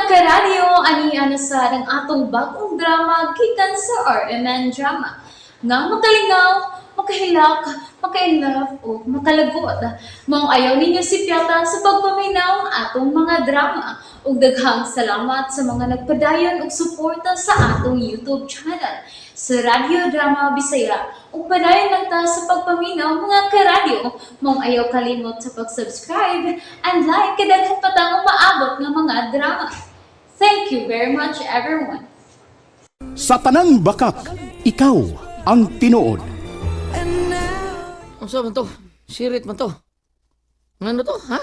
karadyo, ani sa ng atong bagong drama gikan sa RMN Drama. Nga makalingaw, makahilak, maka-inlove, o makalagot. Mong ayaw ninyo si Piota sa pagpaminaw ang atong mga drama. Ug daghang salamat sa mga nagpadayon ug suporta sa atong YouTube channel sa Radio Drama Bisaya. Ug padayon lang ta sa pagpaminaw mga karadyo. Mong ayaw kalimot sa pag-subscribe and like kadaghan pa tang maabot nga mga drama. Thank you very much everyone. Sa tanang bakak, ikaw ang tinuod. Ang saan man to? Sirit man to. Ano to, ha?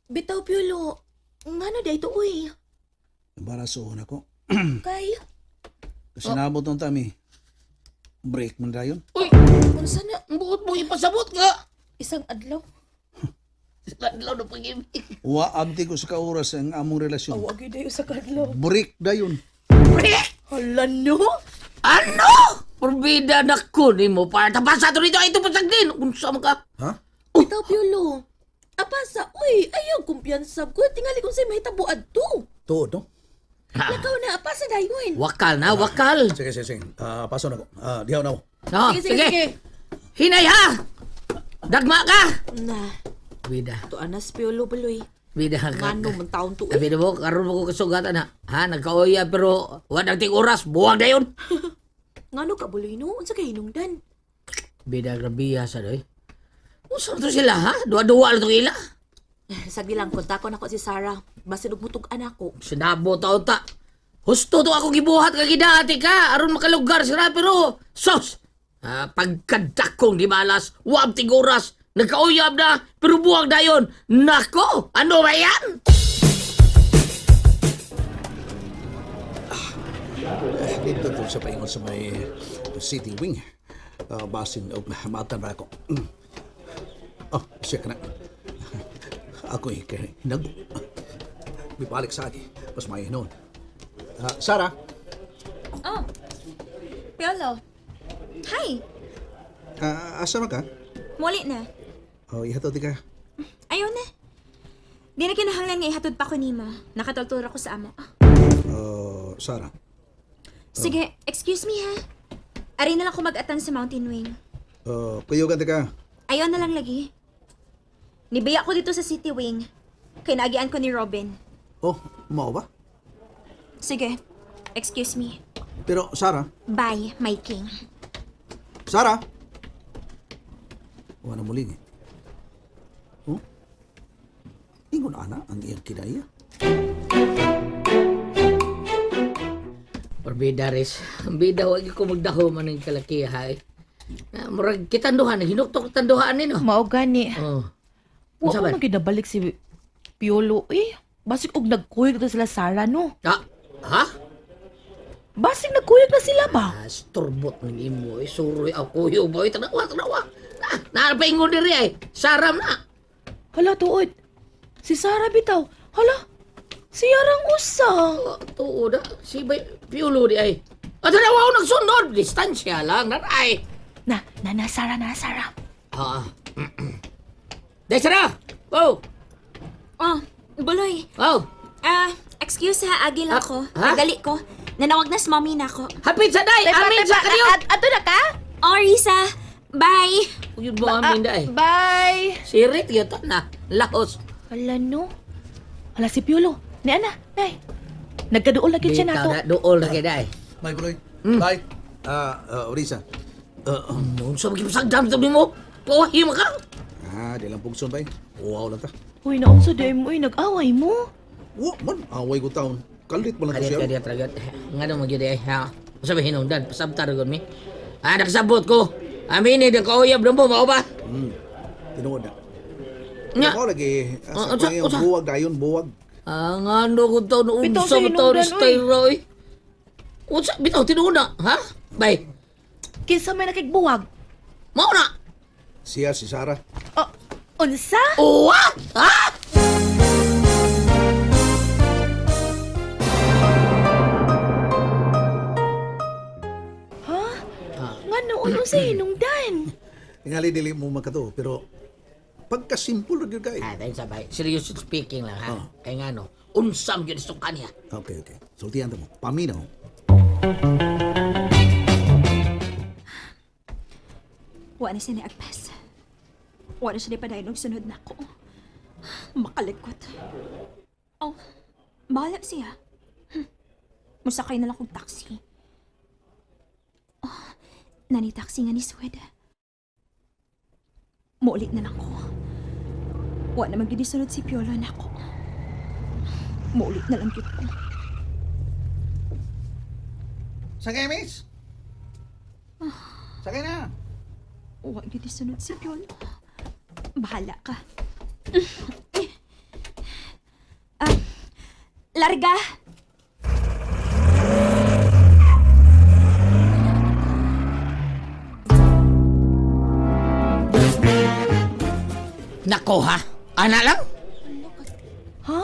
Bitaw, Piolo. Ngano day to, uy? Embarasoon ako. Kay, Kasi nabot ng tami. Break man dayon. Uy! unsa na? Ang buot mo ipasabot nga! Isang adlaw? Adlaw na pag-ibig. Wa abdi ko sa kauras ang among relasyon. Awagi dayo sa kadlaw. Break dayon. Hala, no? Ano? Porbida na ko ni mo para tapasa to dito ay ito pasag din. Unsa man ka? Ha? Bitaw, Piolo. Apasa, uy, ayaw kumpiyansa ko. Tingali kung sa'yo mahitabo adto. Tuod, no? Lakaw na, apasa dayon. Wakal na, wakal. Sige. Paso na ko. Dihaw na ko. No, sige. Hinay ha! Dagma ka! Na, Bida. to anas, Piolo, baloy. Bida ka. Ngano man taon to, Sabi na mo, karoon mo ko kasugatan ha. Ha, nagkaoya pero wadang ting oras, buwag na yun. Ngano ka, baloy, no? Unsa kay hinungdan? Bida, grabiya sa doy. Unsa to sila ha? Dua-dua lang itong ila. Sagdi lang, kontakon ako si Sarah. Basin og mutugan ako. Sinabo taon ta. Husto to ako gibuhat ka gidati ka. Aron makalugar sila pero sos. Pagkadakong di malas, wab tiguras. Nagkauyab na, pero buwag na yun. Nako, ano ba yan? Dito to sa paingon sa may city wing. Basin o matan ba ako. Siya ka na. Ako'y hinago. Bibalik sa akin. Mas may noon. Sarah. Oh, Piolo. Hi, Asa na ka? muli na. Ihatod ka. Ayaw na. Di na kinahanglan nga ihatod pa ko nimo. Nakatultura ko sa amo. Sarah. Sige, excuse me ha. Ari na lang ko mag-atang sa Mountain Wing. Kuyugan ka. Ayaw na lang lagi. Nibaya ko dito sa City Wing. Kaya naagian ko ni Robin. Mao ba? Sige, excuse me. Pero, Sarah. Bye, my king. Sarah! Wala na muling eh. Ingon ana ang iyang kinaya. Porbida res. Ang bida, wag ko magdaho man ng kalakihay. Murag kitanduhan, hinuktok tanduhan ni no. Mao gani. Oh. Wa Unsa ko man? magidabalik si Piolo. Basig og nagkuyog na sila Sarah, no? Ha? Basig nagkuyog na sila ba? Turbot ng imo, suroy ako yung boy. Tanawa. Napaingon diri ay. Saram na. Hala, tuod. Si Sarah bitaw. Hala, si Yarang usa. Tuod si Piolo di ay. At tanawa ako nagsunod. Distansya lang. Naray. Na Sarah. Desra! Oh! Oh, Buloy. Oh! Excuse ha, agil ako. ha? Nagali ko. Nanawag na si mommy na ako. Hapit sa day! Amin sa kanyo! Ato na ka? Oh, Risa. Bye. Yun mo amin day. Bye. Sirit yun na. Lahos. Hala, no? Hala, si Piolo. Ni Ana, nay. Nagkaduol lagi siya nato. Dool na kayo day. May buloy. Bye. Risa. Noon sa maging sagdam sabi mo. Pawahim ka. Di lang pugson ba? Wow lang ta. Uy, naunsa day mo, nag-away mo. Man, away ko taon. Kalit mo lang to siya. Kadit tragat. Nga daw magyud ay ha. Sabi hinungdan, pasabtar gud mi. Nagsabot ko. Amin ni kauyab na mo, mao ba? Tinuod na. Nga. Ako lagi. Asa unsa- ko yung unsa? buwag dayon, buwag. Nga no kung taon Bitaw unsa sa mo taon hinungdan, stay Roy. Unsa bitaw tinuod na, ha? Bay. Kinsa may nakigbuwag. Mao na. Siya, si Sarah. Oh, unsa? What? Ha? Nga noon sa hinungdan. Tingali dili mo magkato, pero pagka-simple rin yun kay. Dahil sabay. Seriously speaking lang, ha? Kaya nga, no, unsam yun sa kanya. Okay. Sultihan mo. Paminaw. Wa na siya ni Agnes. Wa na siya ni padayon og sunod na ako. Makalikot. Oh, bahala siya. Musakay na lang kong taxi. Oh, nani taxi nga ni Swed. Muulit na lang ko. Wa na magdidisunod si Piolo na ako. Muulit na lang yun ko. Sakay, miss? Sakay na. Wa gidisunod si Piolo. Bahala ka. Larga! Nako ha? Ana lang? Ha?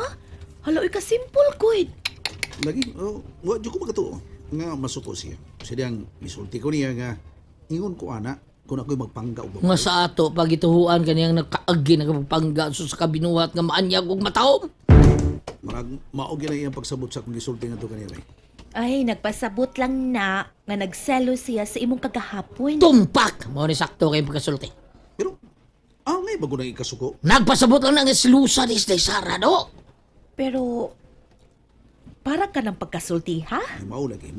Hala, ka simple, Kuy. Lagi, wag ko magkatuo. Nga masuto siya. Siya diyang misulti ko niya nga ingon ko ana kung ako'y magpangga o Nga sa ato, pag ituhuan kaniyang nagkaagi na kapagpangga so sa kabinuhat nga maanyag ug mataom. Marag maog na iyang pagsabot sa kung gisulti nga to kanila. Ay, nagpasabot lang na nga nagselo siya sa imong kagahapon. Tumpak! Mo ni sakto kayong pagkasulti. Pero, ngay bago nang ikasuko. Nagpasabot lang ng silusa ni Stay Sara, no? Pero, para ka ng pagkasulti, ha? Ay, mao lagi.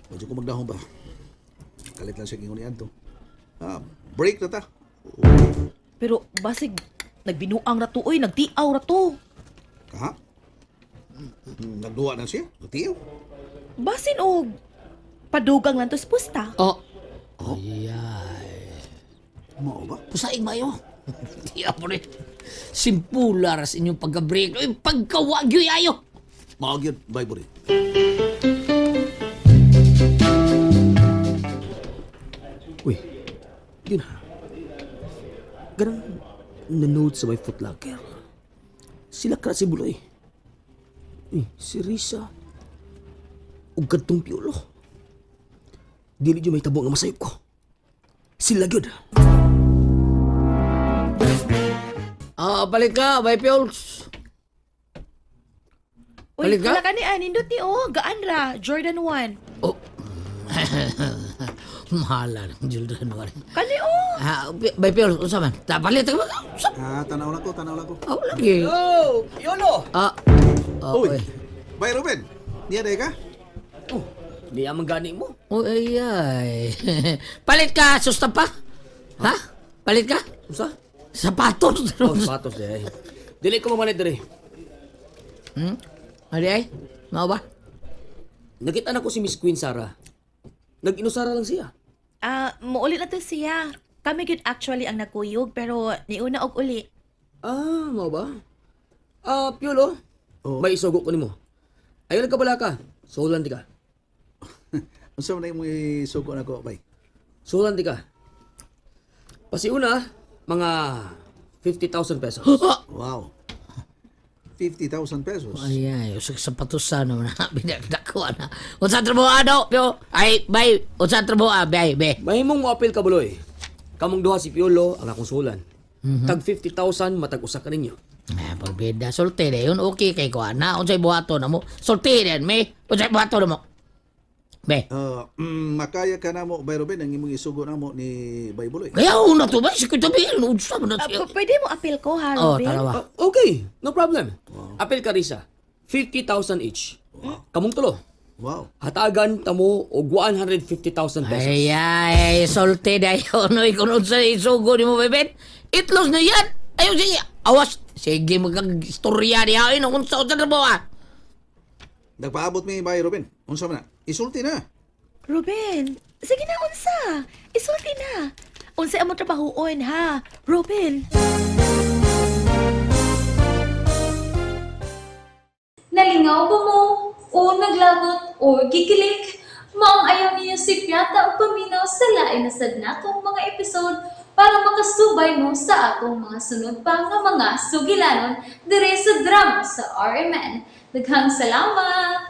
Wag ko magdahon ba. Kalit lang siya ingon niyan to. Break na ta. Pero, basig, nagbinuang na to, oy, nagtiaw na to. Kaha? Nagduwa na siya? Nagtiyaw? Basin og padugang lang to sa pusta. Oh. Ayay. Mao ba? Pusaing mayo. Di ako rin. Simpula ras inyong pagka-break. Ay, pagkawagyo yayo. Maog yun, Bible. Uy, yun ha. Ganang nanood sa may footlocker. Sila ka si Buloy. Si Risa. Ug kadtong Piolo. Dili dyo may tabo nga masayop ko. Sila gyud. Balik ka, Bay Piols. Uy, Balik ka? wala ka ni Anindot ni, gaan ra, Jordan 1. Oh. Mahala ng children mo rin. Kani, Bay Piols, unsa man? Palit ka ba? Tanaw lang ko. Ako lagi. Oh, Piolo! Uy. Bay, Ruben. Niya day ka? Oh, di amang gani mo. Uy, ay. Palit ka, susta pa? Ha? Palit ka? Usa? Sapatos. Oh, sapatos de. Dili ko mamalit dire. Ari ay? Mao ba? Nakita na ko si Miss Queen Sarah. Nag-inusara lang siya. Muulit na to siya. Kami gyud actually ang nagkuyog, pero niuna og uli. Mao ba? Piolo. May isugo ko nimo. Ayaw nagkabala ka. Sulan di ka. Unsa man imong isugo nako, Bay? Sulan di ka. Pasiuna, mga 50,000 pesos. Wow. 50,000 pesos. Ay, usag sapatos naman na binagdako na. Unsa trabaho ano? Pio? Ay, bay, unsa trabaho bay, be. Mahimong mo apil ka, Buloy. Kamong duha si Piolo, ang akong sulan. Tag 50,000, matag usa ka ninyo. Pagbeda, sulti na yun. Okay kay ko na. Unsay buhato na mo. Sulti din, me. Unsay buhato na mo. Be. Makaya ka na mo, Bay Ruben, ang imong isugo na mo ni Bay Buloy. Kaya una to ba? Sige tabi. Unsa man na siya. Pwede mo appeal ko, ha, Oh, Robin? tarawa. Okay, no problem. Apil ka, Risa. 50,000 each. Kamong tulo. Wow. Hatagan tamo og 150,000 pesos. Ay, sulti na yun. Uy, kung unsa isugo ni mo, bebet. Itlos na yan. Ayaw sige. Awas. Sige, mag-istorya niya. Ay, unsa trabaho Nagpaabot mi, Bay Ruben. Unsa man na? Isulti na. Ruben, sige na, unsa? Isulti na. Unsa ang mo trabahoon, ha? Ruben. Nalingaw ba mo? O naglagot? O gigilik? Maong ayaw niyo si Piata o paminaw sa lain na sadna kong mga episode para makasubay mo sa atong mga sunod pa nga mga sugilanon dire sa drama sa RMN. Daghang salamat!